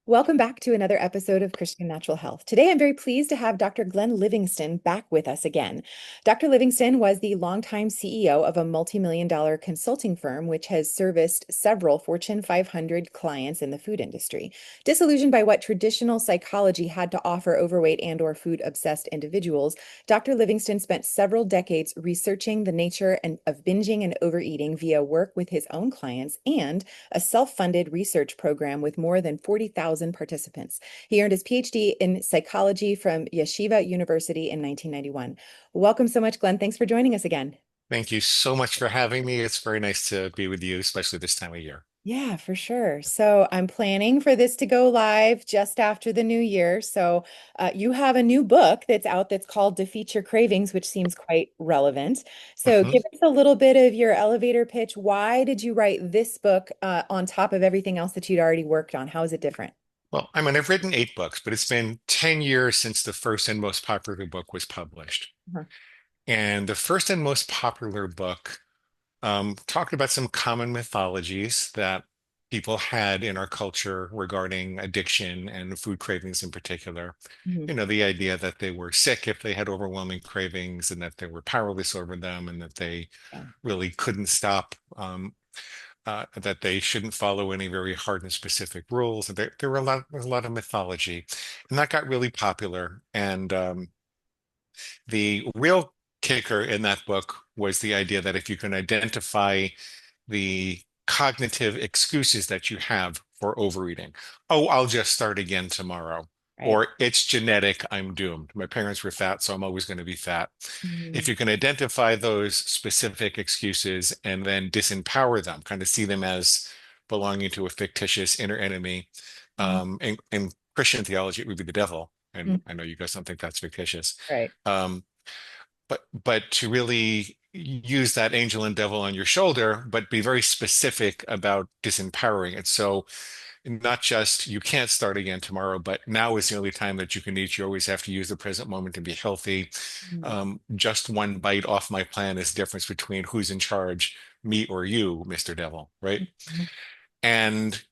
Welcome back to another episode of Christian Natural Health. Today, I'm very pleased to have Dr. Glenn Livingston back with us again. Dr. Livingston was the longtime CEO of a multi-million dollar consulting firm, which has serviced several Fortune 500 clients in the food industry. Disillusioned by what traditional psychology had to offer overweight and/or food-obsessed individuals, Dr. Livingston spent several decades researching the nature of binging and overeating via work with his own clients and a self-funded research program with more than 40,000 participants. He earned his Ph.D. in psychology from Yeshiva University in 1991. Welcome so much, Glenn. Thanks for joining us again. Thank you so much for having me. It's very nice to be with you, especially this time of year. Yeah, for sure. So I'm planning for this to go live just after the new year. So you have a new book that's out that's called Defeat Your Cravings, which seems quite relevant. So Mhm. give us a little bit of your elevator pitch. Why did you write this book on top of everything else that you'd already worked on? How is it different? Well, I've written 8 books, but it's been 10 years since the first and most popular book was published. Uh-huh. And the first and most popular book talked about some common mythologies that people had in our culture regarding addiction and food cravings in particular. Mhm. The idea that they were sick if they had overwhelming cravings and that they were powerless over them and that they Yeah. really couldn't stop. That they shouldn't follow any very hard and specific rules. There were a lot of mythology, and that got really popular. And the real kicker in that book was the idea that if you can identify the cognitive excuses that you have for overeating. Oh, I'll just start again tomorrow. Right. Or it's genetic, I'm doomed. My parents were fat, so I'm always going to be fat. If Mhm. you can identify those specific excuses and then disempower them, kind of see them as belonging to a fictitious inner enemy, Mhm. in Christian theology, it would be the devil. And Mhm. I know you guys don't think that's fictitious. Right. Um, but to really use that angel and devil on your shoulder, but be very specific about disempowering it. So not just you can't start again tomorrow, but now is the only time that you can eat. You always have to use the present moment to be healthy. Mhm. Just one bite off my plan is the difference between who's in charge, me or you, Mr. Devil, right? Mhm. And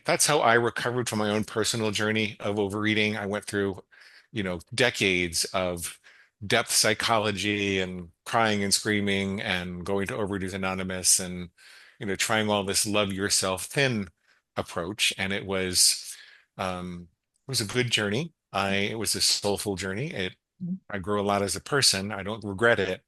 that's how I recovered from my own personal journey of overeating. I went through, decades of depth psychology and crying and screaming and going to Overeaters Anonymous and, trying all this love yourself thin approach. And it was a good journey. It was a soulful journey. Mhm. I grew a lot as a person. I don't regret it,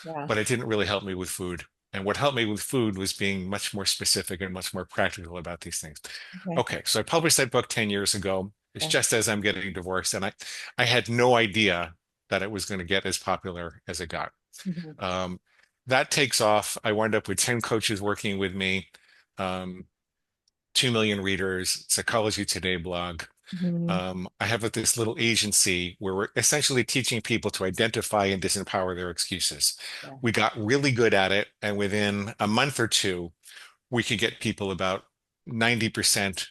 Yeah. but it didn't really help me with food. And what helped me with food was being much more specific and much more practical about these things. Okay. Okay, so I published that book 10 years ago. It's Yeah. just as I'm getting divorced, and I had no idea that it was going to get as popular as it got. Mhm. Um, that takes off. I wind up with 10 coaches working with me, um, 2 million readers, Psychology Today blog. Mhm. I have this little agency where we're essentially teaching people to identify and disempower their excuses. Yeah. We got really good at it, and within a month or two, we could get people about 90%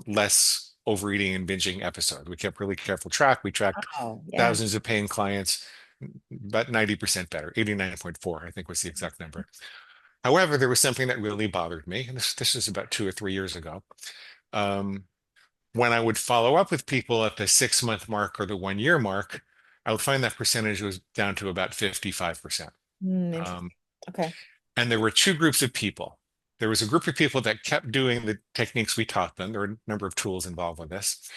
less overeating and binging episodes. We kept really careful track. We tracked Wow. Yeah. thousands of paying clients, about 90% better, 89.4, I think was the exact number. However, there was something that really bothered me, and this is about 2 or 3 years ago. Um, when I would follow up with people at the 6 month mark or the 1 year mark, I would find that percentage was down to about 55%. Um, Interesting. Okay. and there were two groups of people. There was a group of people that kept doing the techniques we taught them. There were a number of tools involved with this.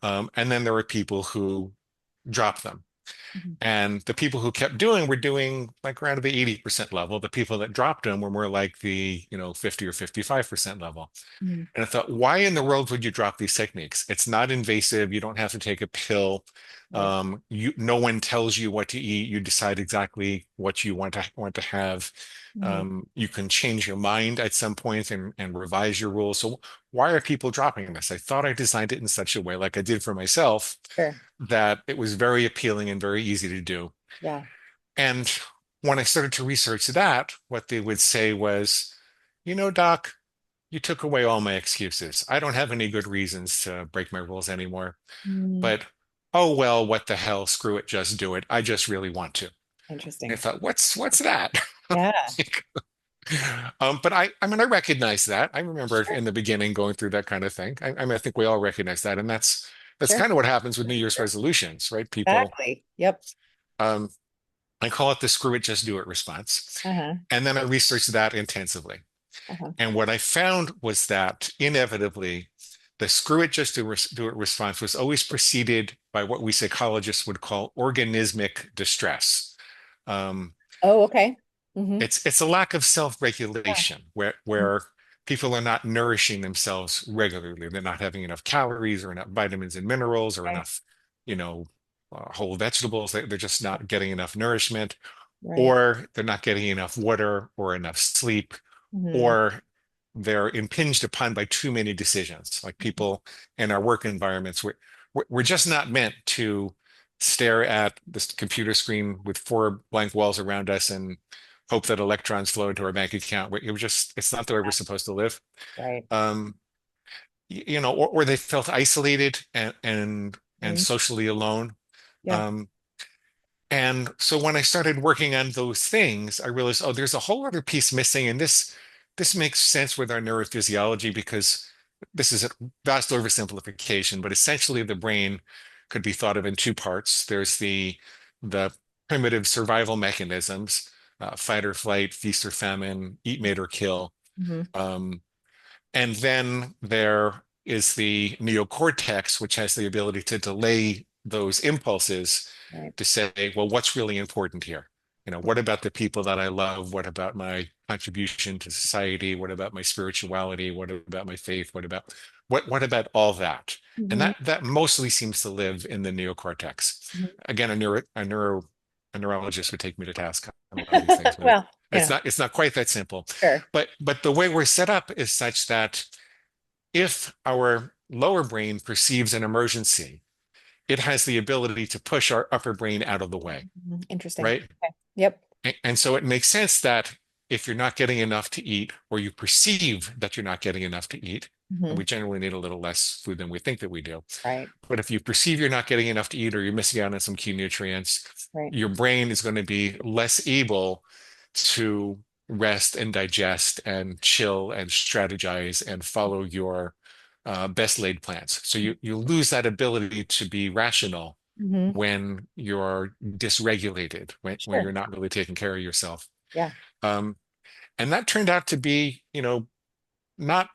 And then there were people who dropped them. Mhm. And the people who kept doing were doing like around the 80% level. The people that dropped them were more like the, 50 or 55% level. Mhm. And I thought, why in the world would you drop these techniques? It's not invasive. You don't have to take a pill. Right. No one tells you what to eat. You decide exactly what you want to have. Mhm. You can change your mind at some point and revise your rules. So why are people dropping this? I thought I designed it in such a way, like I did for myself, Sure. that it was very appealing and very easy to do. Yeah. And when I started to research that, what they would say was, Doc, you took away all my excuses. I don't have any good reasons to break my rules anymore. Mm. But oh well, what the hell? Screw it, just do it. I just really want to. And I Interesting. thought, what's that? Yeah. But I mean, I recognize that. I remember Sure, in the beginning going through that kind of thing. I mean, I think we all recognize that, and that's sure. kind of what happens with New Year's resolutions, right? People, Exactly. Yep. um, I call it the screw it, just do it response. Uh-huh. And then I researched that intensively. Uh-huh. And what I found was that inevitably, the screw it, just do it response was always preceded by what we psychologists would call organismic distress. Um, Oh, okay. Mm-hmm. it's a lack of Yeah. self-regulation where people are not nourishing themselves regularly. They're not having enough calories or enough vitamins and minerals or Okay. enough, you know, whole vegetables. They're just not getting enough nourishment, Right. or they're not getting enough water or enough sleep, Mm-hmm. or they're impinged upon by too many decisions. Like people in our work environments, we're just not meant to stare at this computer screen with four blank walls around us and hope that electrons flow into our bank account. It's not the way we're supposed to live. Right. Um, or they felt isolated and Mm-hmm. socially alone. Yeah. Um, and so when I started working on those things, I realized, oh, there's a whole other piece missing. And this makes sense with our neurophysiology because this is a vast oversimplification, but essentially the brain could be thought of in two parts. There's the primitive survival mechanisms, fight or flight, feast or famine, eat, mate, or kill. Mm-hmm. Um, and then there is the neocortex, which has the ability to delay those impulses Right. to say, well, what's really important here? What about the people that I love? What about my contribution to society? What about my spirituality? What about my faith? What about all that? And Mm-hmm. that mostly seems to live in the neocortex. Again, a neurologist would take me to task on a lot of these things, but Well, it's not quite that simple. sure. But the way we're set up is such that if our lower brain perceives an emergency, it has the ability to push our upper brain out of the way, Mhm. Interesting. right? Okay. Yep. And so it makes sense that if you're not getting enough to eat, or you perceive that you're not getting enough to eat, and Hmm. we generally need a little less food than we think that we do. Right. But if you perceive you're not getting enough to eat, or you're missing out on some key nutrients, Right. your brain is going to be less able to rest and digest and chill and strategize and follow your best laid plans. So you lose that ability to be rational Hmm. when you're dysregulated, when you're Sure. not really taking care of yourself. Yeah. Um, and that turned out to be, not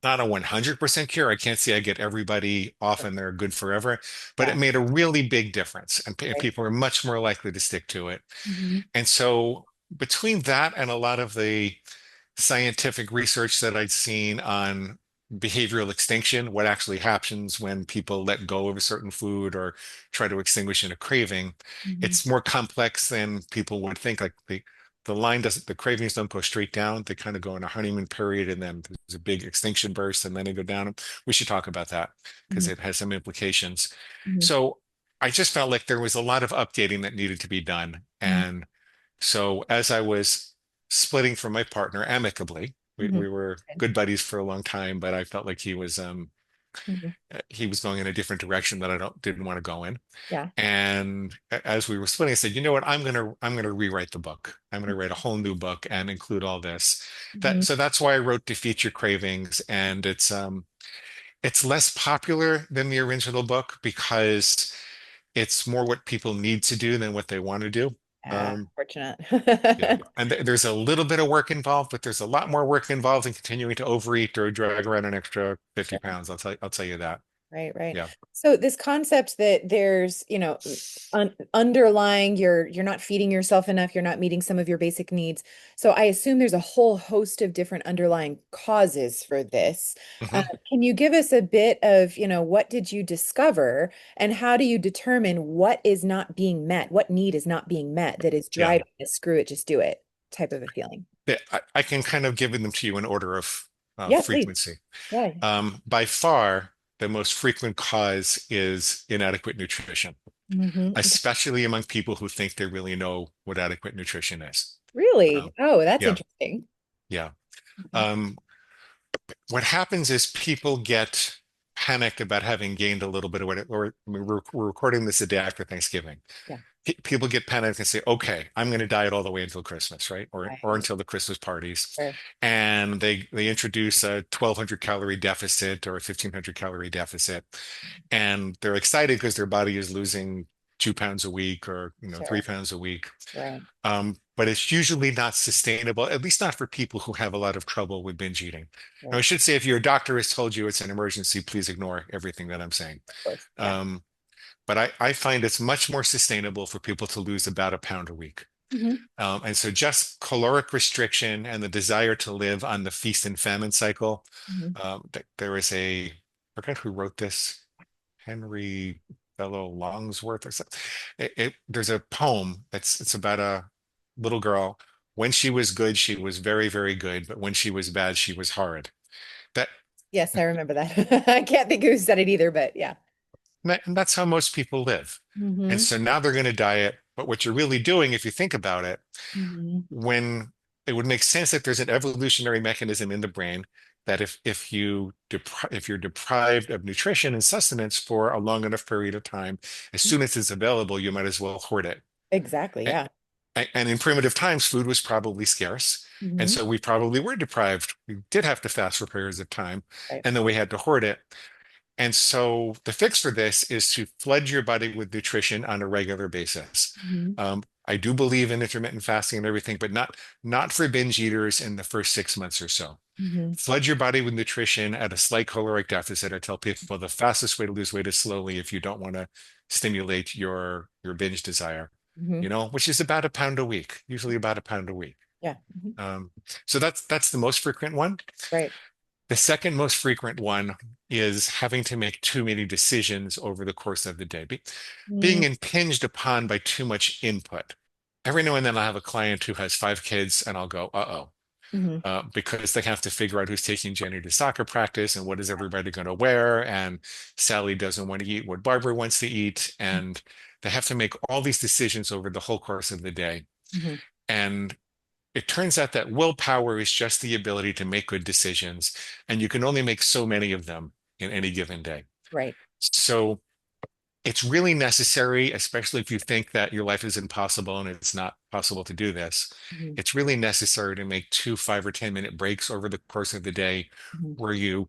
not a 100% cure. I can't say I get everybody off and they're good forever, but it Yeah. made a really big difference, and Right. people are much more likely to stick to it. Hmm. And so between that and a lot of the scientific research that I'd seen on behavioral extinction, what actually happens when people let go of a certain food or try to extinguish in a craving, Hmm. it's more complex than people would think. Like the line doesn't, the cravings don't go straight down. They kind of go in a honeymoon period, and then there's a big extinction burst, and then they go down. We should talk about that because Hmm. it has some implications. Hmm. So I just felt like there was a lot of updating that needed to be done. And so as I was splitting from my partner amicably, we, Hmm. we were good buddies for a long time, but I felt like Hmm. he was going in a different direction that didn't want to go in. Yeah. And as we were splitting, I said, you know what, I'm gonna rewrite the book. I'm gonna write a whole new book and include all this. Hmm. So that's why I wrote To Feature Cravings. And it's less popular than the original book because it's more what people need to do than what they want to do. Um, Fortunate. Yeah. And there's a little bit of work involved, but there's a lot more work involved in continuing to overeat or drag around an extra 50 Sure. pounds. I'll tell you that. Right, right. Yeah. So this concept that there's, underlying you're not feeding yourself enough, you're not meeting some of your basic needs. So I assume there's a whole host of different underlying causes for this. Mhm. Can you give us a bit of, what did you discover and how do you determine what is not being met, what need is not being met that is Yeah. driving a screw it, just do it type of a feeling? Yeah, I can kind of give them to you in order of Yeah, please. frequency. Yeah. By far, the most frequent cause is inadequate nutrition, Hmm. especially among people who think they really know what adequate nutrition is. Really? Um, Oh, that's yeah, interesting. yeah. Um, what happens is people get panicked about having gained a little bit of weight, or I mean, we're recording this the day after Thanksgiving. Yeah. people get panicked and say, okay, I'm going to diet all the way until Christmas, right? Or Right. until the Christmas parties. Sure. And they introduce a 1,200 calorie deficit or a 1,500 calorie deficit. And they're excited because their body is losing 2 pounds a week or, 3 pounds a week. Right. But it's usually not sustainable, at least not for people who have a lot of trouble with binge eating. Now, I Right. should say, if your doctor has told you it's an emergency, please ignore everything that I'm saying. Of course. Yeah. Um, but I find it's much more sustainable for people to lose about a pound a week. Hmm. And so just caloric restriction and the desire to live on the feast and famine cycle. Hmm. There is I forget who wrote this, Henry Fellow Longsworth or something. There's a poem it's about a little girl. When she was good, she was very, very good, but when she was bad, she was horrid. That Yes, I remember that. I can't think who said it either, but yeah. and that's how most people live. And Hmm. so now they're going to diet. But what you're really doing, if you think about it, Hmm. when it would make sense that there's an evolutionary mechanism in the brain that if you're deprived of nutrition and sustenance for a long enough period of time, as soon as it's available, you might as well hoard it. Exactly. A- Yeah. And in primitive times, food was probably scarce. And Hmm. so we probably were deprived. We did have to fast for periods of time, Right. and then we had to hoard it. And so the fix for this is to flood your body with nutrition on a regular basis. Hmm. I do believe in intermittent fasting and everything, but not for binge eaters in the first 6 months or so. Hmm. Flood your body with nutrition at a slight caloric deficit. I tell people the fastest way to lose weight is slowly if you don't want to stimulate your binge desire, Hmm. which is about a pound a week, usually about a pound a week. Yeah. Hmm. Um, so that's the most frequent one. Right. The second most frequent one is having to make too many decisions over the course of the day, being Hmm. impinged upon by too much input. Every now and then I'll have a client who has 5 kids, and I'll go, uh-oh, Hmm. because they have to figure out who's taking Jenny to soccer practice and what is everybody going to wear. And Sally doesn't want to eat what Barbara wants to eat. And they have to make all these decisions over the whole course of the day. Hmm. And it turns out that willpower is just the ability to make good decisions, and you can only make so many of them in any given day. Right. So it's really necessary, especially if you think that your life is impossible and it's not possible to do this. Hmm. It's really necessary to make two 5 or 10 minute breaks over the course of the day Hmm. where you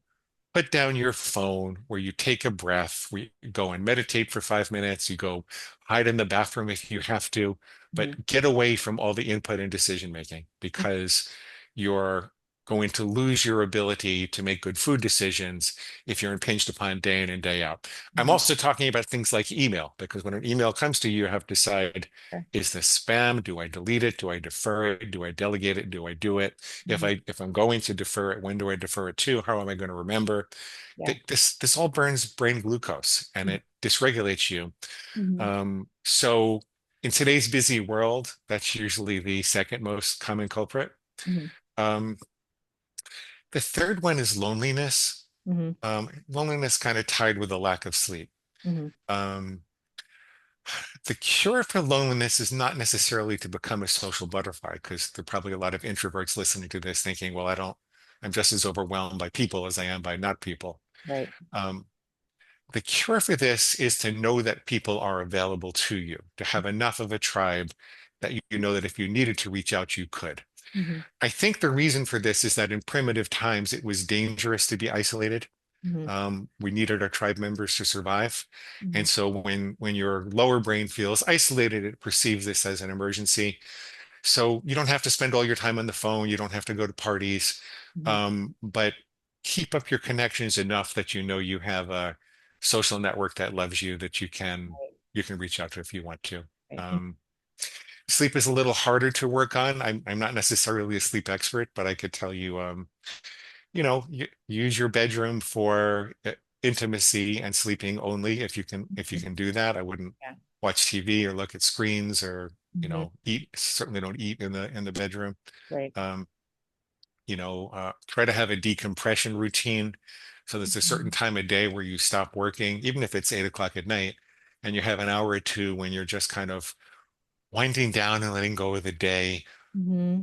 put down your phone, where you take a breath, where you go and meditate for 5 minutes, you go hide in the bathroom if you have to, Hmm. but get away from all the input and decision making because you're going to lose your ability to make good food decisions if you're impinged upon day in and day out. I'm Hmm. also talking about things like email, because when an email comes to you, you have to decide, Sure. is this spam? Do I delete it? Do I defer it? Do I delegate it? Do I do it? If Hmm. I'm going to defer it, when do I defer it to? How am I going to remember? Yeah. This all burns brain glucose and it dysregulates you. Hmm. So in today's busy world, that's usually the second most common culprit. Hmm. Um, the third one is loneliness. Hmm. Loneliness kind of tied with a lack of sleep. Hmm. Um, the cure for loneliness is not necessarily to become a social butterfly, because there are probably a lot of introverts listening to this thinking, well, I'm just as overwhelmed by people as I am by not people. Right. Um, the cure for this is to know that people are available to you, to have enough of a tribe that you know that if you needed to reach out, you could. Hmm. I think the reason for this is that in primitive times, it was dangerous to be isolated. Hmm. We needed our tribe members to survive. Hmm. And so when your lower brain feels isolated, it perceives this as an emergency. So you don't have to spend all your time on the phone. You don't have to go to parties. Hmm. But keep up your connections enough that you know you have a social network that loves you, that you can reach out to if you want to. Right. Um, Sleep is a little harder to work on. I'm not necessarily a sleep expert, but I could tell you, use your bedroom for intimacy and sleeping only if you can do that. I wouldn't Yeah. watch TV or look at screens or Hmm. eat. Certainly don't eat in the bedroom. Right. Um, Try to have a decompression routine. So there's a certain Hmm. time of day where you stop working, even if it's 8 o'clock at night, and you have an hour or two when you're just kind of winding down and letting go of the day. Hmm.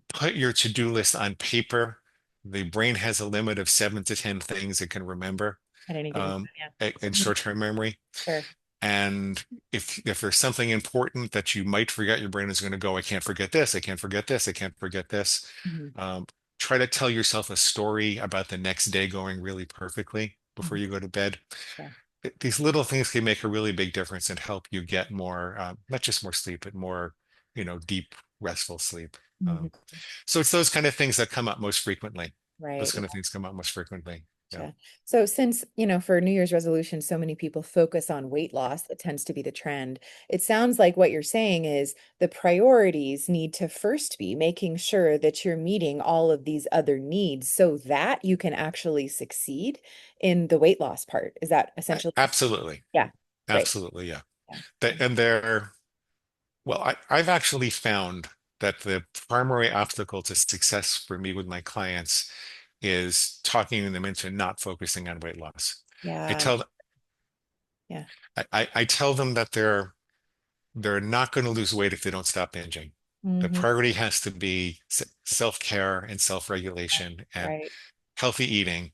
Put your to-do list on paper. The brain has a limit of 7 to 10 things it can remember, At any given time. um, Yeah. in Mhm. short-term memory. Sure. And if there's something important that you might forget, your brain is going to go, I can't forget this, I can't forget this, I can't forget this. Mhm. Try to tell yourself a story about the next day going really perfectly before Mhm. you go to bed. Yeah. These little things can make a really big difference and help you get more, not just more sleep, but more, deep, restful sleep. Mhm. Um, so it's those kind of things that come up most frequently. Those Right. kind of things come up most frequently. Yeah. Gotcha. So since, for New Year's resolutions, so many people focus on weight loss, that tends to be the trend. It sounds like what you're saying is the priorities need to first be making sure that you're meeting all of these other needs so that you can actually succeed in the weight loss part. Is that essentially? Absolutely. Yeah. Great. Absolutely. Yeah. Yeah. They, and they're, well, I've actually found that the primary obstacle to success for me with my clients is talking them into not focusing on weight loss. I Yeah. tell Yeah. I tell them that they're not going to lose weight if they don't stop binging. The Hmm. priority has to be self-care and self-regulation and Right. healthy eating.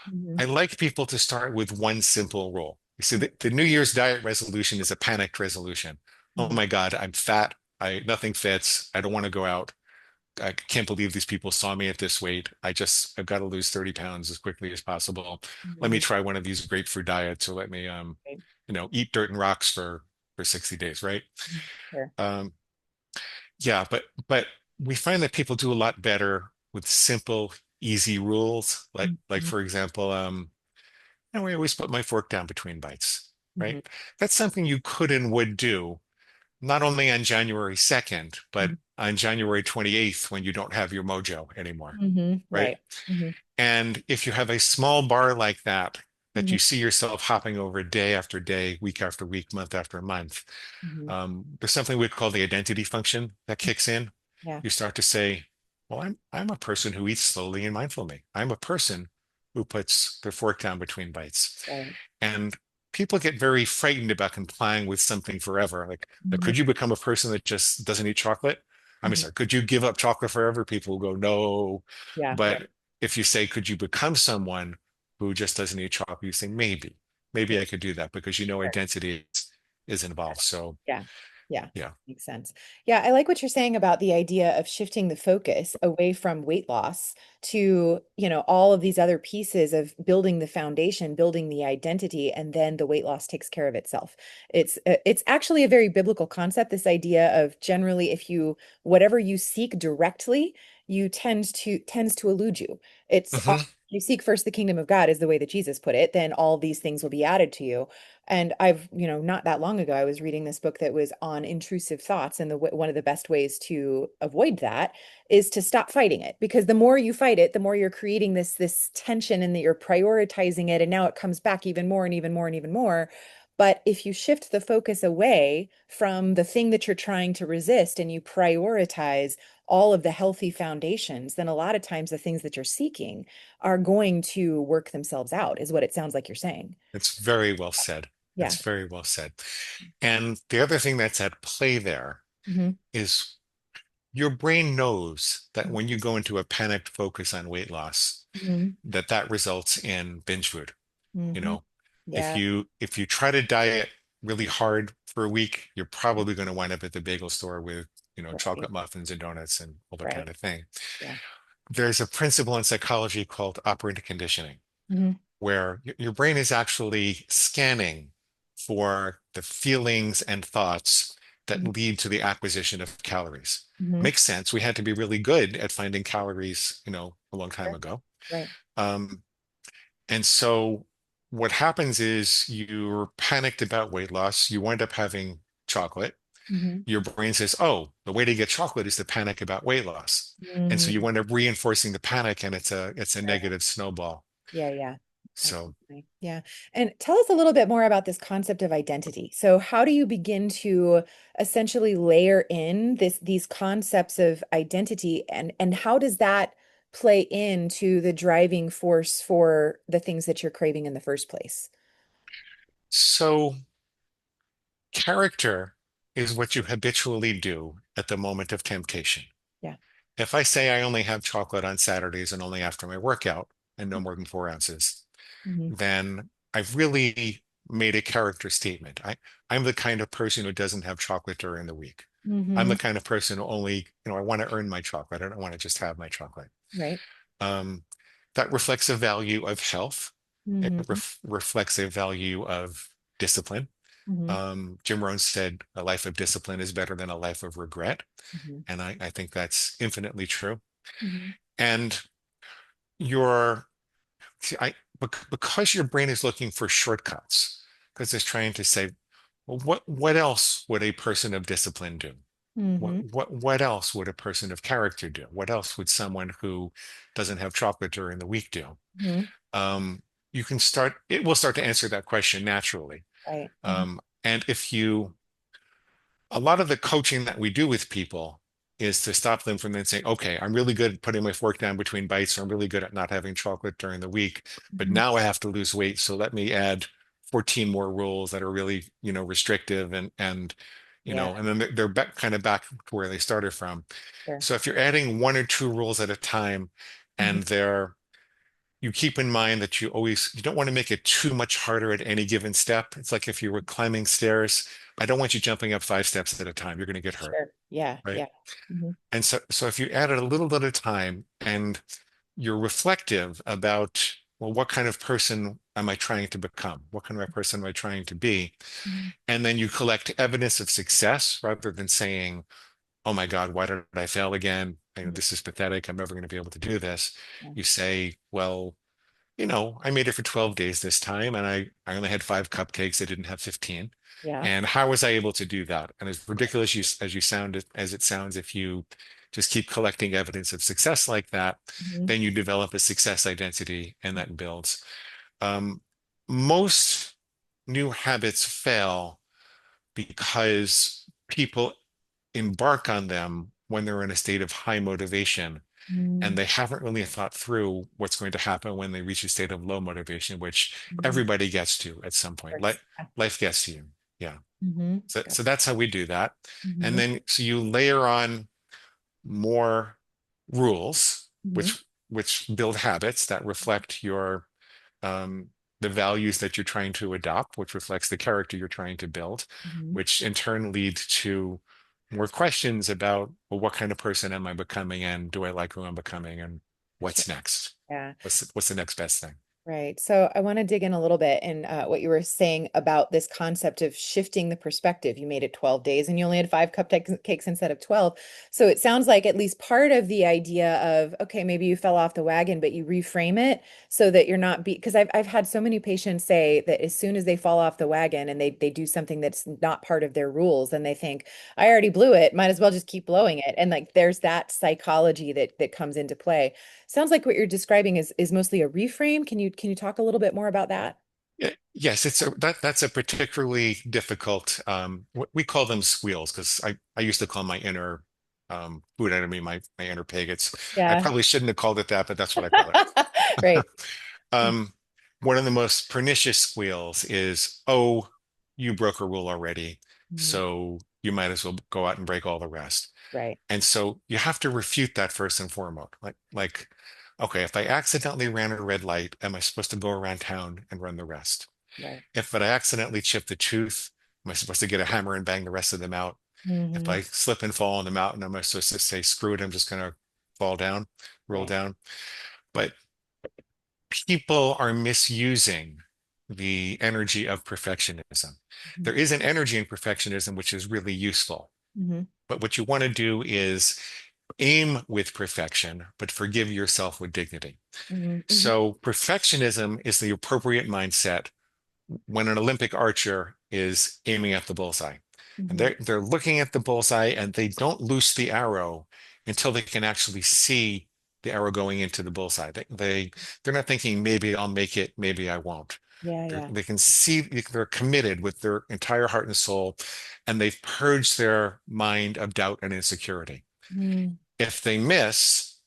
Hmm. I like people to start with one simple rule. You see, the New Year's diet resolution is a panicked resolution. Oh Hmm. my God, I'm fat. Nothing fits. I don't want to go out. I can't believe these people saw me at this weight. I've got to lose 30 pounds as quickly as possible. Let me Hmm. try one of these grapefruit diets or let me Right. eat dirt and rocks for 60 days, right? Mhm. Sure. Um, yeah, but we find that people do a lot better with simple, easy rules. Like Mhm. for example, I always put my fork down between bites, right? Mhm. That's something you could and would do not only on January 2nd, but Mhm. on January 28th when you don't have your mojo anymore, Mhm. right? Right. Mhm. And if you have a small bar like that, that Mhm. you see yourself hopping over day after day, week after week, month after month, Mhm. there's something we call the identity function that kicks in. Yeah. You start to say, well, I'm a person who eats slowly and mindfully. I'm a person who puts their fork down between bites. Right. And people get very frightened about complying with something forever. Like, Mhm. could you become a person that just doesn't eat chocolate? I mean, Mhm. sorry, could you give up chocolate forever? People will go, no. Yeah. But if you say, could you become someone who just doesn't eat chocolate? You say, maybe I could do that because Sure. identity is involved. So Yeah. Yeah. yeah. Makes sense. Yeah, I like what you're saying about the idea of shifting the focus away from weight loss to, all of these other pieces of building the foundation, building the identity, and then the weight loss takes care of itself. It's actually a very biblical concept, this idea of generally if you whatever you seek directly, you tends to elude you. It's Hmm. you seek first the kingdom of God is the way that Jesus put it, then all these things will be added to you. And I've, not that long ago, I was reading this book that was on intrusive thoughts. And one of the best ways to avoid that is to stop fighting it. Because the more you fight it, the more you're creating this tension and that you're prioritizing it. And now it comes back even more and even more and even more. But if you shift the focus away from the thing that you're trying to resist and you prioritize all of the healthy foundations, then a lot of times the things that you're seeking are going to work themselves out, is what it sounds like you're saying. It's very well said. Yeah. It's very well said. And the other thing that's at play there Hmm. is your brain knows that when you go into a panicked focus on weight loss, Hmm. that results in binge food. You Hmm. know, if Yeah. you try to diet really hard for a week, you're probably going to wind up at the bagel store with, Right. chocolate muffins and donuts and all that kind Right. of thing. Yeah. There's a principle in psychology called operant conditioning, Hmm. where your brain is actually scanning for the feelings and thoughts that lead to the acquisition of calories. Hmm. Makes sense. We had to be really good at finding calories, a long time Sure. ago. Right. Um, and so what happens is you're panicked about weight loss. You wind up having chocolate. Hmm. Your brain says, oh, the way to get chocolate is to panic about weight loss. And so you Hmm. wind up reinforcing the panic and it's a Right. negative snowball. Yeah. Yeah. So Absolutely. Yeah. And tell us a little bit more about this concept of identity. So how do you begin to essentially layer in these concepts of identity and how does that play into the driving force for the things that you're craving in the first place? So character is what you habitually do at the moment of temptation. Yeah. If I say I only have chocolate on Saturdays and only after my workout and no more than 4 ounces, Hmm. then I've really made a character statement. I'm the kind of person who doesn't have chocolate during the week. I'm Mm-hmm. the kind of person who only, I want to earn my chocolate. I don't want to just have my chocolate. Right. Um, that reflects a value of health. It Mm-hmm. reflects a value of discipline. Mm-hmm. Jim Rohn said a life of discipline is better than a life of regret. Mm-hmm. And I think that's infinitely true. Mm-hmm. And your, see, because your brain is looking for shortcuts, because it's trying to say, well, what else would a person of discipline do? Mm-hmm. What else would a person of character do? What else would someone who doesn't have chocolate during the week do? Mm-hmm. Um, it will start to answer that question naturally. Right. Mm-hmm. And a lot of the coaching that we do with people is to stop them from then saying, okay, I'm really good at putting my fork down between bites, or I'm really good at not having chocolate during the week, but Mm-hmm. now I have to lose weight. So let me add 14 more rules that are really, restrictive Yeah. and then they're back, kind of back to where they started from. Sure. So if you're adding one or two rules at a time Mm-hmm. and you keep in mind that you don't want to make it too much harder at any given step. It's like if you were climbing stairs, I don't want you jumping up 5 steps at a time. You're going to get hurt, Sure. Yeah. right? Yeah. Mm-hmm. And so if you add it a little at a time and you're reflective about, well, what kind of person am I trying to become? What kind of a person am I trying to be? Mm-hmm. And then you collect evidence of success rather than saying, oh my God, why did I fail again? This is pathetic. I'm never going to be able to do this. Yeah. You say, well, I made it for 12 days this time and I only had 5 cupcakes. I didn't have 15. Yeah. And how was I able to do that? And as ridiculous as it sounds, if you just keep collecting evidence of success like that, Mm-hmm. then you develop a success identity and that builds. Um, Most new habits fail because people embark on them when they're in a state of high motivation and they haven't really thought through what's going to happen when they reach a state of low motivation, which Mm-hmm. Of everybody gets to at some point. course. Life gets to you. Yeah. Mm-hmm. So that's how we do that. And Mm-hmm. then so you layer on more rules, Mm-hmm. which build habits that reflect um, the values that you're trying to adopt, which reflects the character you're trying to build, Mm-hmm. which in turn lead to more questions about, well, what kind of person am I becoming, and do I like who I'm becoming, and Sure. what's next? Yeah. What's the next best thing? Right. So I want to dig in a little bit in what you were saying about this concept of shifting the perspective. You made it 12 days and you only had 5 cupcakes instead of 12. So it sounds like at least part of the idea of, okay, maybe you fell off the wagon, but you reframe it so that you're not because I've had so many patients say that as soon as they fall off the wagon and they do something that's not part of their rules, and they think, I already blew it, might as well just keep blowing it. And like there's that psychology that comes into play. Sounds like what you're describing is mostly a reframe. Can you talk a little bit more about that? Yes, that's a particularly difficult. We call them squeals because I used to call my inner food enemy my inner pig. I Yeah. probably shouldn't have called it that, but that's what I call it. Right. Um, One of the most pernicious squeals is, oh, you broke a rule already, Mhm. so you might as well go out and break all the rest. Right. And so you have to refute that first and foremost. Okay, if I accidentally ran a red light, am I supposed to go around town and run the rest? Right. If I accidentally chip the tooth, am I supposed to get a hammer and bang the rest of them out? If Hmm. I slip and fall on the mountain, am I supposed to say, screw it, I'm just going to fall down, roll Right. down? But people are misusing the energy of perfectionism. Hmm. There is an energy in perfectionism which is really useful. Hmm. But what you want to do is aim with perfection, but forgive yourself with dignity. Hmm. Hmm. So perfectionism is the appropriate mindset when an Olympic archer is aiming at the bullseye. And Hmm. they're looking at the bullseye and they don't loose the arrow until they can actually see the arrow going into the bullseye. They're not thinking maybe I'll make it, maybe I won't. Yeah, yeah. They can see they're committed with their entire heart and soul, and they've purged their mind of doubt and insecurity. Mm. If they miss,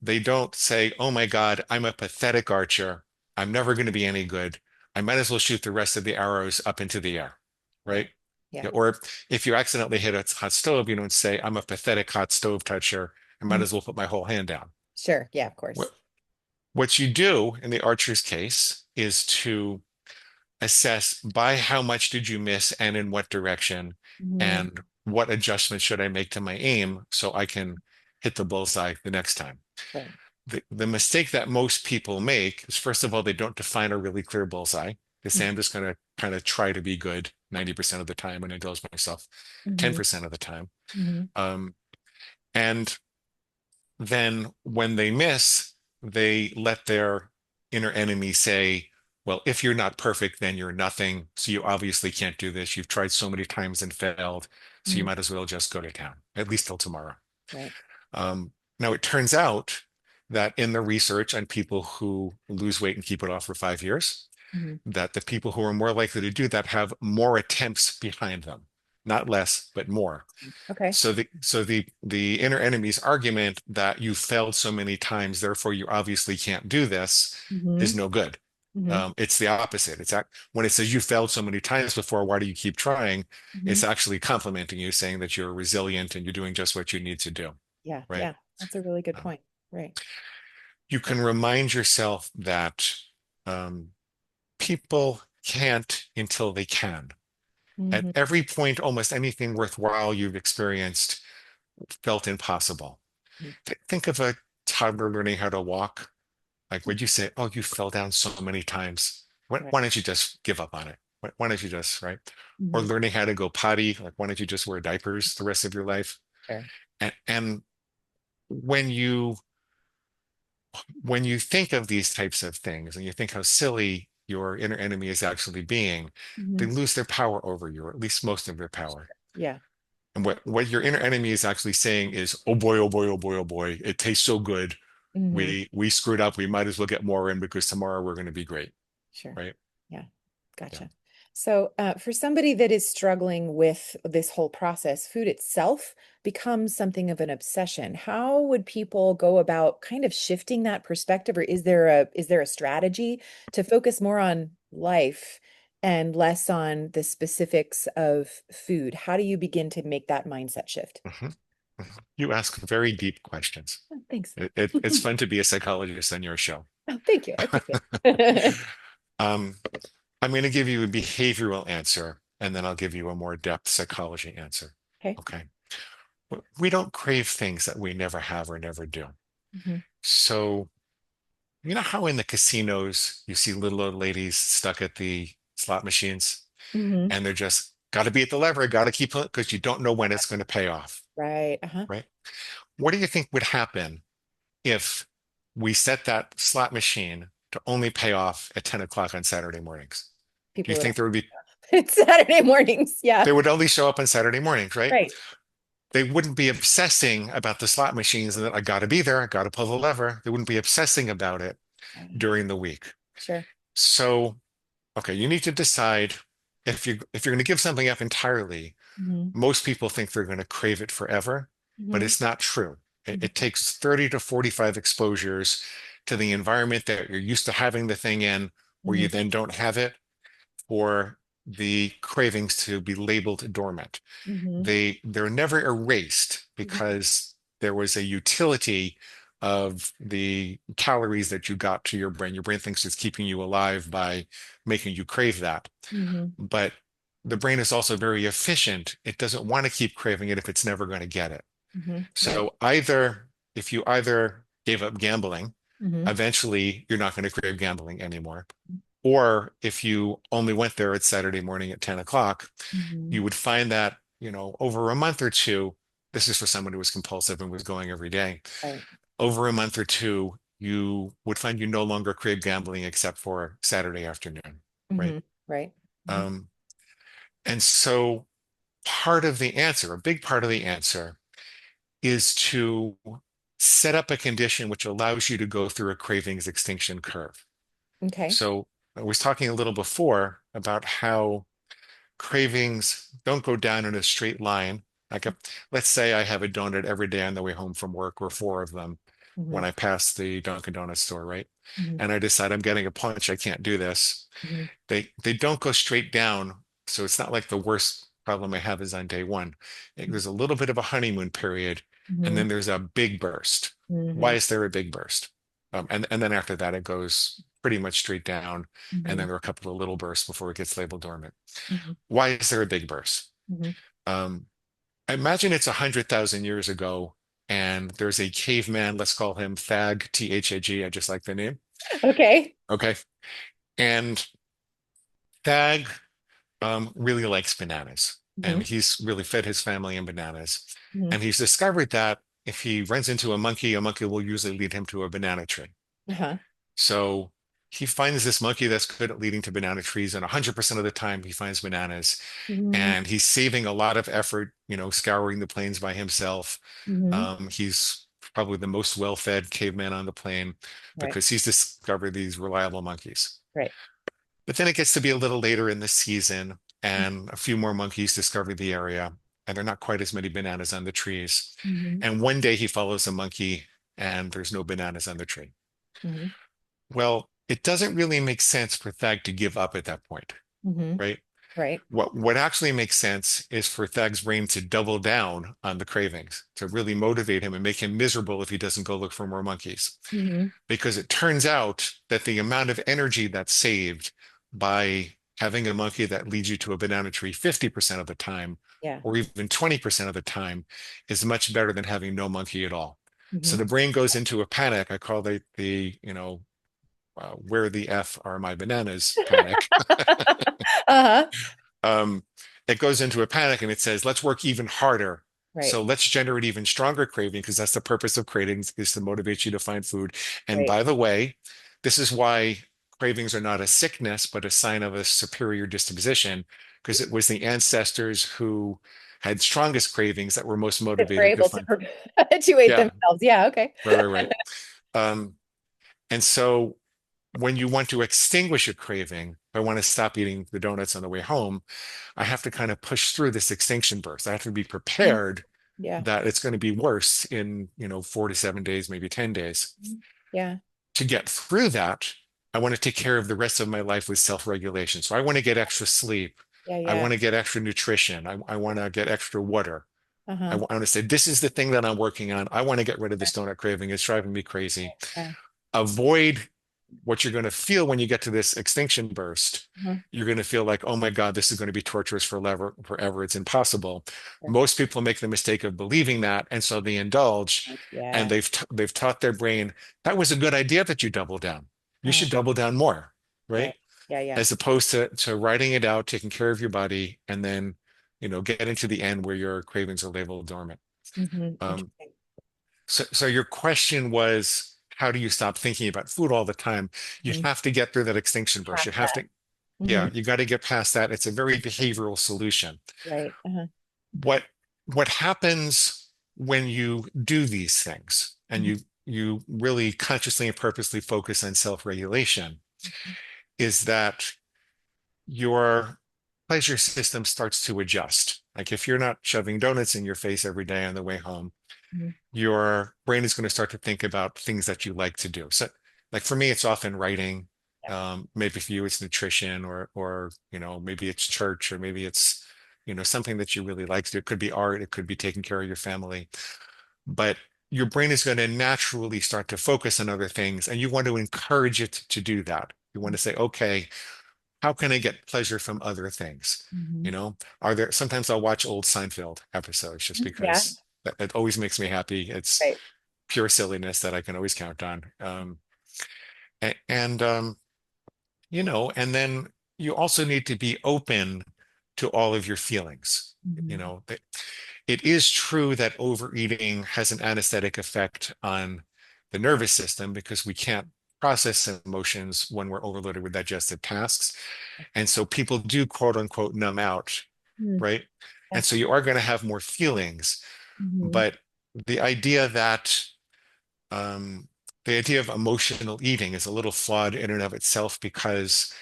they don't say, oh my God, I'm a pathetic archer. I'm never going to be any good. I might as well shoot the rest of the arrows up into the air, right? Right. Yeah. Yeah, or if you accidentally hit a hot stove, you don't say, I'm a pathetic hot stove toucher. I might Mhm. as well put my whole hand down. Sure. Yeah, of course. What, what you do in the archer's case is to assess by how much did you miss and in what direction, Mhm. and what adjustments should I make to my aim so I can hit the bullseye the next time. Right. The mistake that most people make is, first of all, they don't define a really clear bullseye. They say, I'm just going to kind of try to be good 90% of the time and indulge myself Mm-hmm. 10% of the time. Mm-hmm. Um, and then when they miss, they let their inner enemy say, well, if you're not perfect, then you're nothing. So you obviously can't do this. You've tried so many times and failed. So you Mm-hmm. might as well just go to town, at least till tomorrow. Right. Now, it turns out that in the research on people who lose weight and keep it off for 5 years, Mm-hmm. that the people who are more likely to do that have more attempts behind them, not less, but more. Okay. So the inner enemy's argument that you failed so many times, therefore you obviously can't do this, Mm-hmm. is no good. Mm-hmm. It's the opposite. When it says you failed so many times before, why do you keep trying? Mm-hmm. It's actually complimenting you, saying that you're resilient and you're doing just what you need to do, Yeah. right? Yeah. That's a really good Um, point. Right. you Right. can remind yourself that um, people can't until they can. At Mm-hmm. every point, almost anything worthwhile you've experienced felt impossible. Think of a toddler learning how to walk. Like, would you say, "Oh, you fell down so many times. Right. Why don't you just give up on it? Why don't you just, right?" Or Mm-hmm. learning how to go potty. Like, why don't you just wear diapers the rest of your life? Sure. And when you think of these types of things and you think how silly your inner enemy is actually being, they Mm-hmm. lose their power over you, or at least most of their power. Yeah. And what your inner enemy is actually saying is, oh boy, oh boy, oh boy, oh boy, it tastes so good. Mm-hmm. We screwed up. We might as well get more in because tomorrow we're going to be great, Sure. right? Yeah. Yeah. Gotcha. So, for somebody that is struggling with this whole process, food itself becomes something of an obsession. How would people go about kind of shifting that perspective, or is there a strategy to focus more on life and less on the specifics of food? How do you begin to make that mindset shift? Mhm. Mhm. You ask very deep questions. Oh, thanks. It's fun to be a psychologist on your show. Oh, thank you. I appreciate it. Um, I'm going to give you a behavioral answer, and then I'll give you a more depth psychology answer. Okay. Okay. We don't crave things that we never have or never do. Hmm. So, you know how in the casinos you see little old ladies stuck at the slot machines Hmm. and they're just got to be at the lever, got to keep it because you don't know when it's going to pay off, Right. Uh-huh. right? What do you think would happen if we set that slot machine to only pay off at 10 o'clock on Saturday mornings? Do you People would, think there would be, it's Saturday mornings. Yeah. they would only show up on Saturday mornings, right? Right. They wouldn't be obsessing about the slot machines and that I got to be there, I got to pull the lever. They wouldn't be obsessing about it during the week. Sure. So, okay, you need to decide if you're going to give something up entirely. Hmm. Most people think they're going to crave it forever, but Hmm. it's not true. It Hmm. takes 30 to 45 exposures to the environment that you're used to having the thing in, where Hmm. you then don't have it, for the cravings to be labeled dormant. Hmm. They're never erased Hmm. because there was a utility of the calories that you got to your brain. Your brain thinks it's keeping you alive by making you crave that. Hmm. But the brain is also very efficient. It doesn't want to keep craving it if it's never going to get it. Hmm. Right. So if you either gave up gambling, Hmm. eventually you're not going to crave gambling anymore. Or if you only went there at Saturday morning at 10 o'clock, Hmm. you would find that, over a month or two, this is for someone who was compulsive and was going every day, Right. over a month or two, you would find you no longer crave gambling except for Saturday afternoon, right? Hmm. Right. Hmm. Um, and so part of the answer, a big part of the answer, is to set up a condition which allows you to go through a cravings extinction curve. Okay. So I was talking a little before about how cravings don't go down in a straight line. Like, let's say I have a donut every day on the way home from work, or four of them Hmm. when I pass the Dunkin' Donuts store, right? Hmm. And I decide I'm getting a punch, I can't do this. Hmm. They don't go straight down. So it's not like the worst problem I have is on day one. There's a little bit of a honeymoon period, and Hmm. then there's a big burst. Why Hmm. is there a big burst? And then after that, it goes pretty much straight down. And then Hmm. there are a couple of little bursts before it gets labeled dormant. Hmm. Why is there a big burst? Hmm. Um, I imagine it's 100,000 years ago, and there's a caveman, let's call him Thag, Thag. I just like the name. Okay. Okay. And Thag really likes bananas, and Hmm. he's really fed his family on bananas. Hmm. And he's discovered that if he runs into a monkey will usually lead him to a banana tree. Uh-huh. So he finds this monkey that's good at leading to banana trees, and 100% of the time he finds bananas. Hmm. And he's saving a lot of effort, scouring the plains by himself. Hmm. He's probably the most well-fed caveman on the plain Right. because he's discovered these reliable monkeys. Right. But then it gets to be a little later in the season, and a few more monkeys discover the area, and there are not quite as many bananas on the trees. Hmm. And one day he follows a monkey, and there's no bananas on the tree. Hmm. Well, it doesn't really make sense for Thag to give up at that point, Hmm. right? Right. What actually makes sense is for Thag's brain to double down on the cravings, to really motivate him and make him miserable if he doesn't go look for more monkeys. Hmm. Because it turns out that the amount of energy that's saved by having a monkey that leads you to a banana tree 50% of the time, Yeah. or even 20% of the time, is much better than having no monkey at all. So Hmm. the brain goes into a panic. I call it where the F are my bananas panic. Uh-huh. um, it goes into a panic and it says, let's work even harder. Right. So let's generate even stronger craving because that's the purpose of cravings is to motivate you to find food. And Right. by the way, this is why cravings are not a sickness, but a sign of a superior disposition, because it was the ancestors who had strongest cravings that were most That were motivated to able to find. perpetuate Yeah, themselves. Yeah. Okay. right. Um, and so when you want to extinguish a craving, if I want to stop eating the donuts on the way home, I have to kind of push through this extinction burst. I have to be Mhm. prepared Yeah. that it's going to be worse in, 4 to 7 days, maybe 10 days. Mhm. Yeah. To get through that, I want to take care of the rest of my life with self-regulation. So I want to get extra sleep. Yeah. I Yeah. want to get extra nutrition. I want to get extra water. I Uh-huh. want to say, this is the thing that I'm working on. I want to get rid of this donut craving. It's driving me crazy. Yeah. Avoid what you're going to feel when you get to this extinction burst. Uh-huh. You're going to feel like, oh my God, this is going to be torturous forever, forever. It's impossible. Yeah. Most people make the mistake of believing that, and so they indulge, and Yeah. they've taught their brain that was a good idea that you double down. You Uh, should double down more, right. right? Yeah. Yeah. As opposed to writing it out, taking care of your body, and then get into the end where your cravings are labeled dormant. Um, Interesting. so your question was, how do you stop thinking about food all the time? You Hmm. have to get through that extinction burst. You Past have that. to, Hmm. yeah, you got to get past that. It's a very behavioral solution. Right. Uh-huh. What what happens when you do these things and Hmm. you really consciously and purposely focus on self-regulation is that your pleasure system starts to adjust. Like if you're not shoving donuts in your face every day on the way home, Hmm. your brain is going to start to think about things that you like to do. So, like for me, it's often writing. Yeah. Maybe for you, it's nutrition, or maybe it's church, or maybe it's something that you really like to do. It could be art, it could be taking care of your family, but your brain is going to naturally start to focus on other things, and you want to encourage it to do that. You want to say, okay, how can I get pleasure from other things? Hmm. Sometimes I'll watch old Seinfeld episodes just Yeah. because it always makes me happy. It's Right. pure silliness that I can always count on. And and then you also need to be open to all of your feelings. You Hmm. know, that it is true that overeating has an anesthetic effect on the nervous system because we can't process emotions when we're overloaded with digestive tasks. And so people do quote unquote numb out, Hmm. right? Yeah. And so you are going to have more feelings, Hmm. but the idea that um, the idea of emotional eating is a little flawed in and of itself because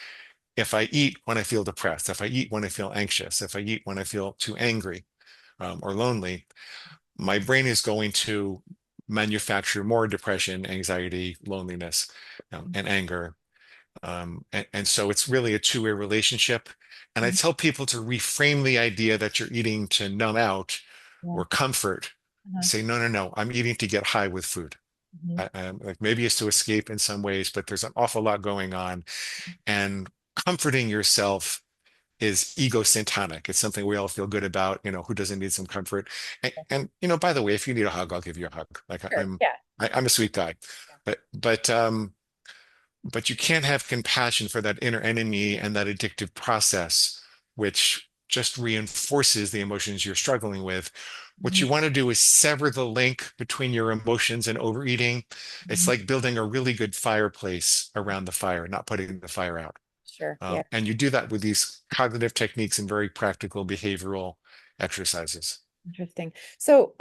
if I eat when I feel depressed, if I eat when I feel anxious, if I eat when I feel too angry or lonely, my brain is going to manufacture more depression, anxiety, loneliness, and anger. And so it's really a two-way relationship. And I Hmm. tell people to reframe the idea that you're eating to numb out Yeah. or comfort. Uh-huh. Say, no, no, no, I'm eating to get high with food. Mhm. Like maybe it's to escape in some ways, but there's an awful lot going on. And comforting yourself is egocentric. It's something we all feel good about. Who doesn't need some comfort? And by the way, if you need a hug, I'll give you a hug. Like Sure. Yeah. I'm a sweet guy, Yeah. but you can't have compassion for that inner enemy and that addictive process, which just reinforces the emotions you're struggling with. What Mhm. you want to do is sever the link between your emotions and overeating. It's Mhm. like building a really good fireplace around the fire, not putting the fire out. Sure. Yeah. And you do that with these cognitive techniques and very practical behavioral exercises. Interesting. So,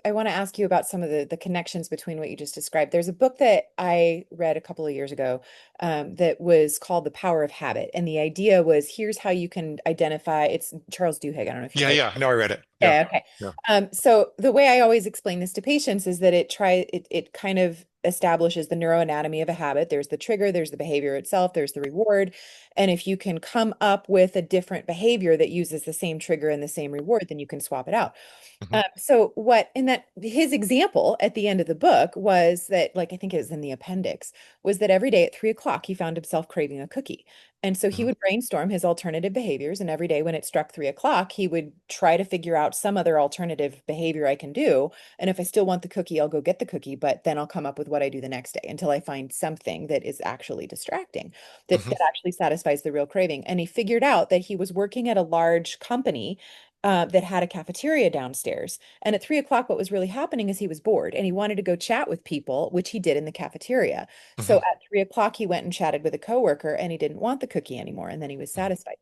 I want to ask you about some of the connections between what you just described. There's a book that I read a couple of years ago, that was called The Power of Habit. And the idea was, here's how you can identify, it's Charles Duhigg. I don't know if you've Yeah, heard. yeah. No, I read it. Yeah, Yeah, okay. yeah. So the way I always explain this to patients is that it kind of establishes the neuroanatomy of a habit. There's the trigger, there's the behavior itself, there's the reward. And if you can come up with a different behavior that uses the same trigger and the same reward, then you can swap it out. Hmm. So what in that his example at the end of the book was that, like I think it was in the appendix, was that every day at 3 o'clock he found himself craving a cookie. And so he Hmm. would brainstorm his alternative behaviors, and every day when it struck 3 o'clock, he would try to figure out some other alternative behavior I can do. And if I still want the cookie, I'll go get the cookie, but then I'll come up with what I do the next day until I find something that is actually distracting, that Hmm. actually satisfies the real craving. And he figured out that he was working at a large company, that had a cafeteria downstairs. And at 3 o'clock, what was really happening is he was bored and he wanted to go chat with people, which he did in the cafeteria. So Hmm. at 3 o'clock, he went and chatted with a coworker and he didn't want the cookie anymore. And then he was Hmm. satisfied.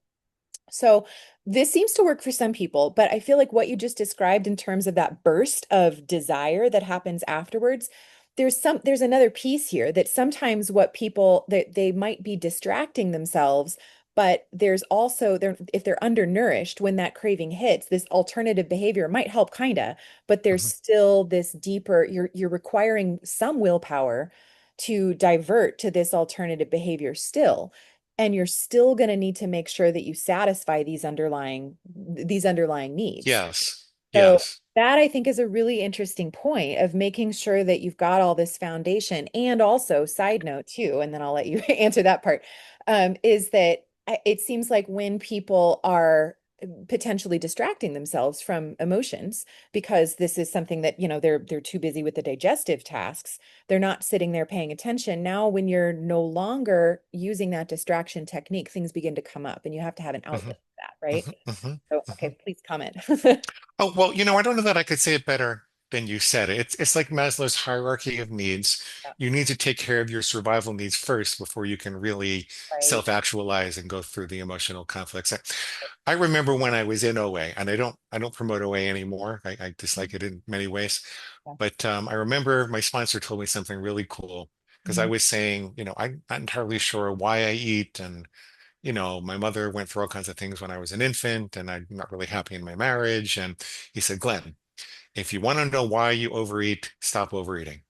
So this seems to work for some people, but I feel like what you just described in terms of that burst of desire that happens afterwards, there's another piece here that sometimes what people that they might be distracting themselves, but there's also there if they're undernourished when that craving hits, this alternative behavior might help kinda, but there's Hmm. still this deeper, you're requiring some willpower to divert to this alternative behavior still, and you're still going to need to make sure that you satisfy these underlying needs. Yes, So yes. that I think is a really interesting point of making sure that you've got all this foundation. And also, side note too, and then I'll let you answer that part, is that it seems like when people are potentially distracting themselves from emotions because this is something that, they're too busy with the digestive tasks, they're not sitting there paying attention. Now, when you're no longer using that distraction technique, things begin to come up and you have to have an Hmm. outlet for that, right? Hmm. Hmm. So, Hmm. okay, please comment. Oh, well, I don't know that I could say it better than you said it. It's like Maslow's hierarchy of needs. Yeah, You need to take care of your survival needs first before you can really right. self-actualize and go through the emotional conflicts. I remember when I was in OA, and I don't promote OA anymore. I dislike it in many ways. Yeah. But I remember my sponsor told me something really cool because I Mhm. was saying, I'm not entirely sure why I eat, and my mother went through all kinds of things when I was an infant, and I'm not really happy in my marriage. And he said, Glenn, if you want to know why you overeat, stop overeating.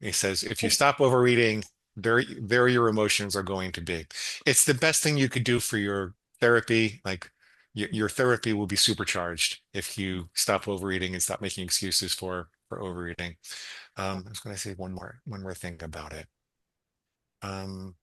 He says, if you stop overeating, there your emotions are going to be. It's the best thing you could do for your therapy. Like your therapy will be supercharged if you stop overeating and stop making excuses for overeating. I was going to say one more thing about it. Um,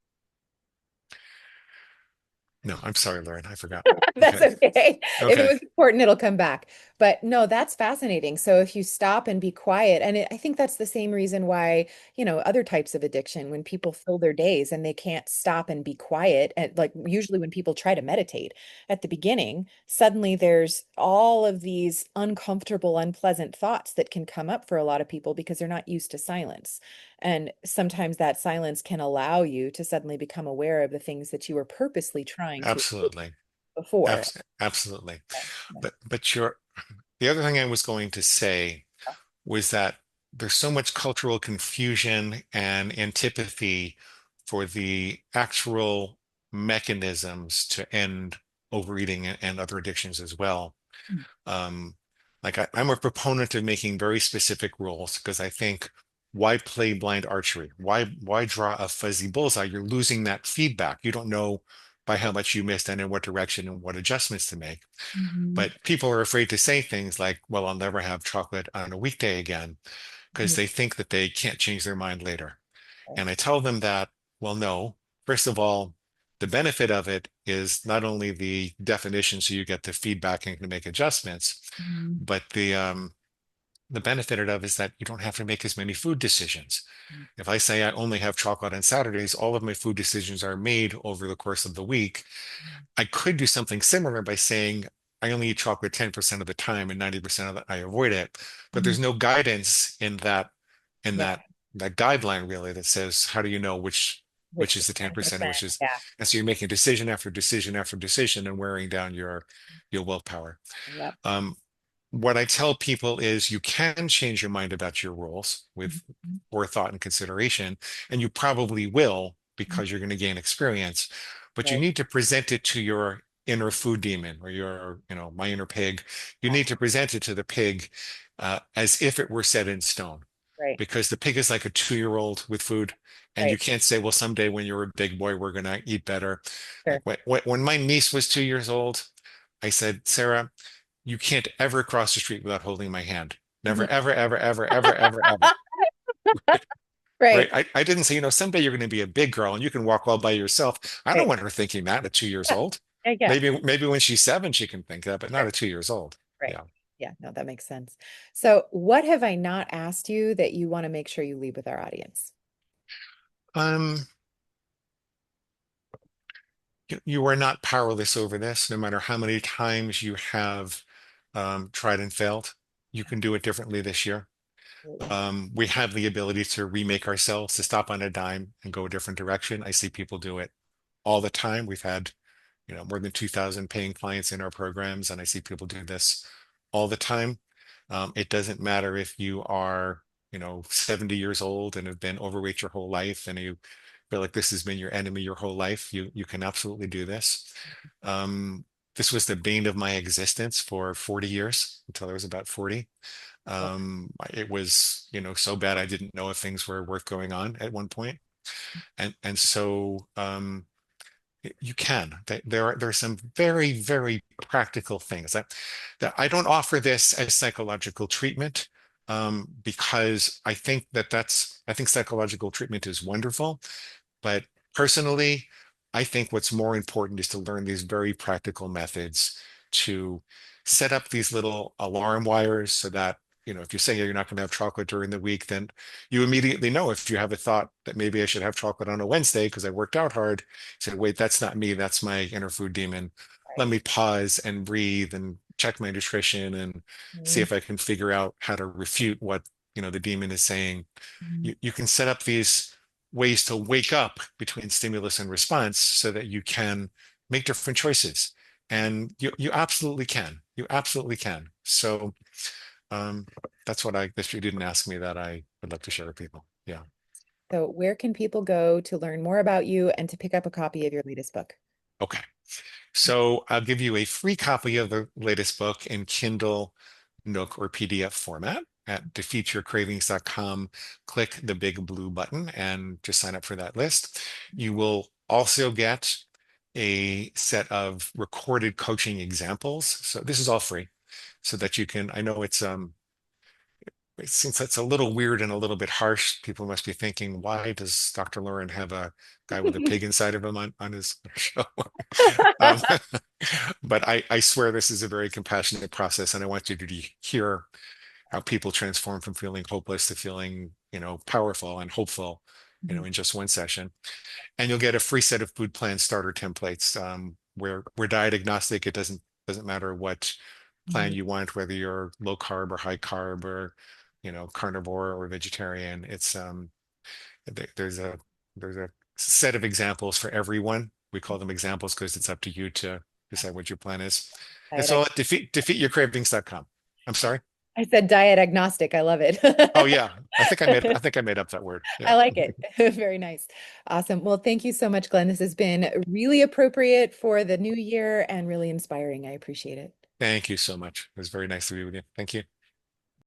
no, I'm sorry, Lauren, I forgot. That's Okay. okay. If it Okay. was important, it'll come back. But no, that's fascinating. So if you stop and be quiet, and I think that's the same reason why, other types of addiction, when people fill their days and they can't stop and be quiet, and like usually when people try to meditate at the beginning, suddenly there's all of these uncomfortable, unpleasant thoughts that can come up for a lot of people because they're not used to silence. And sometimes that silence can allow you to suddenly become aware of the things that you were purposely trying to avoid Absolutely. before. Absolutely. Yeah, yeah, But the other thing I was going to say was that there's so much cultural confusion and antipathy for the actual mechanisms to end overeating and other addictions as well. mm, Um, like I'm a proponent of making very specific rules because I think why play blind archery? Why draw a fuzzy bullseye? You're losing that feedback. You don't know by how much you missed and in what direction and what adjustments to make. mhm, But people are afraid to say things like, well, I'll never have chocolate on a weekday again, because Mhm. they think that they can't change their mind later. Okay. And I tell them that, well, no. First of all, the benefit of it is not only the definition, so you get the feedback and can make adjustments, Mhm. but the benefit of it is that you don't have to make as many food decisions. If I say I only have chocolate on Saturdays, all of my food decisions are made over the course of the week. I could do something similar by saying I only eat chocolate 10% of the time and 90% of it I avoid it. But Mhm. there's no guidance in Right. that guideline really that says how do you know which Which is is the 10% and 10%. which is, Yeah. and so you're making decision after decision after decision and wearing down your willpower. Yep. Um, what I tell people is you can change your mind about your rules with Mhm. forethought and consideration, and you probably will Mhm. because you're going to gain experience, but you Right. need to present it to your inner food demon or your, my inner pig. You Yeah. need to present it to the pig as if it were set in stone Right. because the pig is like a 2-year-old with food. And you Right. can't say, well, someday when you're a big boy, we're going to eat better. Like Sure. when my niece was 2 years old, I said, Sarah, you can't ever cross the street without holding my hand. Never, Mhm. ever, ever, ever, ever, ever, ever. Right. Right. I didn't say, someday you're going to be a big girl and you can walk all by yourself. I don't Right. want her thinking that at 2 years Yeah. old. Yeah. Yeah. Maybe when she's 7, she can think that, but not Sure. at 2 years old. Right. Yeah. Yeah. No, that makes sense. So, what have I not asked you that you want to make sure you leave with our audience? Um, you are not powerless over this, no matter how many times you have tried and failed. You can do it differently this year. Absolutely. We have the ability to remake ourselves, to stop on a dime and go a different direction. I see people do it all the time. We've had, more than 2,000 paying clients in our programs, and I see people do this all the time. It doesn't matter if you are, 70 years old and have been overweight your whole life and you feel like this has been your enemy your whole life. You can absolutely do this. Um, this was the bane of my existence for 40 years until I was about 40. Wow. It was, so bad I didn't know if things were worth going on at one point. And so you can. There are some very, very practical things that I don't offer this as psychological treatment because I think psychological treatment is wonderful. But personally, I think what's more important is to learn these very practical methods to set up these little alarm wires so that, if you say you're not going to have chocolate during the week, then you immediately know if you have a thought that maybe I should have chocolate on a Wednesday because I worked out hard. Say, wait, that's not me. That's my inner food demon. Let Right. me pause and breathe and check my nutrition and see Mhm. if I can figure out how to refute what, the demon is saying. Mhm. You can set up these ways to wake up between stimulus and response so that you can make different choices. And you absolutely can. You absolutely can. So um, that's what if you didn't ask me that, I would like to share with people. Yeah. So, where can people go to learn more about you and to pick up a copy of your latest book? Okay. So I'll give you a free copy of the latest book in Kindle, Nook, or PDF format at defeatyourcravings.com. Click the big blue button and just sign up for that list. You will also get a set of recorded coaching examples. So this is all free so that you can, I know since that's a little weird and a little bit harsh, people must be thinking, why does Dr. Lauren have a guy with a pig inside of him on his show? Um, but I swear this is a very compassionate process, and I want you to hear how people transform from feeling hopeless to feeling, powerful and hopeful, Mhm. in just one session. And you'll get a free set of food plan starter templates. We're diet agnostic. It doesn't matter what plan Mhm. you want, whether you're low carb or high carb or, carnivore or vegetarian. It's there's a set of examples for everyone. We call them examples because it's up to you to decide what your plan is. It's all Diet at defeatyourcravings.com. I'm sorry. I said diet agnostic. I love it. Oh yeah. I think I made up that word. Yeah. I like it. Very nice. Awesome. Well, thank you so much, Glenn. This has been really appropriate for the new year and really inspiring. I appreciate it. Thank you so much. It was very nice to be with you. Thank you.